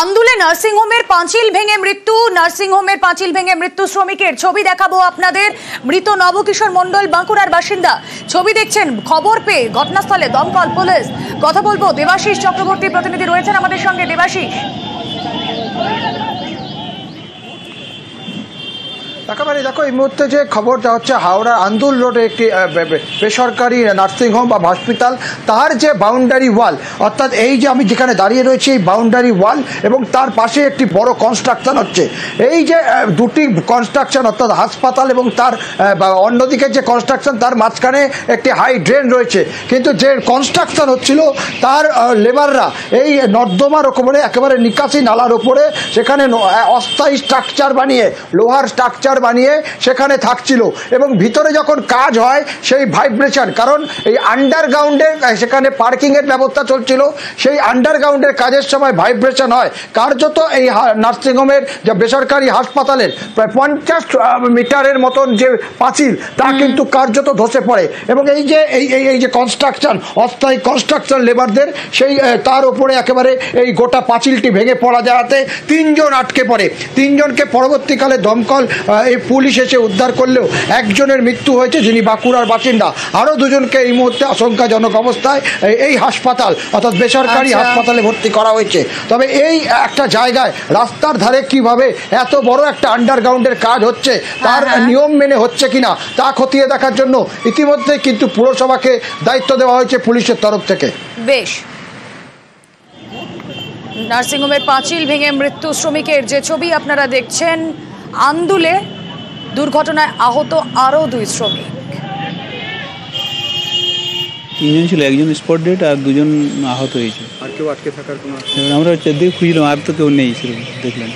আন্দুলে নার্সিংহোমের পাঁচিল ভেঙে মৃত্যু শ্রমিকের ছবি দেখাবো আপনাদের। মৃত নবকিশোর মণ্ডল বাঁকুড়ার বাসিন্দা। ছবি দেখছেন। খবর পেয়ে ঘটনাস্থলে দমকল, পুলিশ। কথা বলবো দেবাশিস চক্রবর্তী, প্রতিনিধি রয়েছেন আমাদের সঙ্গে। দেবাশিস, একেবারে দেখো, এই মুহূর্তে যে খবরটা হচ্ছে হাওড়া আন্দুল রোডে একটি বেসরকারি নার্সিংহোম বা হসপিটাল, তার যে বাউন্ডারি ওয়াল, অর্থাৎ এই যে আমি যেখানে দাঁড়িয়ে রয়েছি এই বাউন্ডারি ওয়াল এবং তার পাশে একটি বড় কনস্ট্রাকশন হচ্ছে। এই যে দুটি কনস্ট্রাকশন, অর্থাৎ হাসপাতাল এবং তার অন্যদিকে যে কনস্ট্রাকশন, তার মাঝখানে একটি হাই ড্রেন রয়েছে। কিন্তু যে কনস্ট্রাকশন হচ্ছিল তার লেবাররা এই নর্দমার ওপরে, একেবারে নিকাশি নালার ওপরে সেখানে অস্থায়ী স্ট্রাকচার বানিয়ে, লোহার স্ট্রাকচার বানিয়ে সেখানে থাকছিল। এবং ভিতরে যখন কাজ হয় সেই ভাইব্রেশন, কারণ এই আন্ডারগ্রাউন্ডে সেখানে পার্কিংয়ের ব্যবস্থা চলছিল, সেই আন্ডারগ্রাউন্ডের কাজের সময় ভাইব্রেশন হয়। কার্যত এই নার্সিংহোমের যে বেসরকারি হাসপাতালের প্রায় 50 মিটারের মতন যে পাঁচিল, তা কিন্তু কার্যত ধসে পড়ে। এবং এই যে কনস্ট্রাকশন, অস্থায়ী কনস্ট্রাকশন লেবারদের, সেই তার উপরে একেবারে এই গোটা পাঁচিলটি ভেঙে পড়া যাওয়াতে 3 জন আটকে পড়ে। 3 জনকে পরবর্তীকালে দমকল এই পুলিশ এসে উদ্ধার করলেও একজনের মৃত্যু হয়েছে, যিনি বাঁকুড়ার বাসিন্দা। আরও 2 জনকে এই মুহূর্তে আশঙ্কাজনক অবস্থায় এই হাসপাতাল, অর্থাৎ বেসরকারি হাসপাতালে ভর্তি করা হয়েছে। তবে এই একটা জায়গায় রাস্তার ধারে কিভাবে এত বড় একটা আন্ডারগ্রাউন্ডের কাজ হচ্ছে, তার নিয়ম মেনে হচ্ছে কিনা তা খতিয়ে দেখার জন্য ইতিমধ্যে কিন্তু পুরসভাকে দায়িত্ব দেওয়া হয়েছে পুলিশের তরফ থেকে। বেশ, নার্সিংহোমের পাঁচিল ভেঙে মৃত্যু শ্রমিকের যে ছবি আপনারা দেখছেন, আন্দুলে দুর্ঘটনায় আহত আরো 2 শ্রমিক। 3 জন ছিল, একজন স্পট ডেড আর 2 জন আহত হয়েছে। আর কেউ আটকে থাকার কোনো? আমরা চারদিকে খুঁজলাম, আর তো কেউ নেই সেরকম দেখলাম।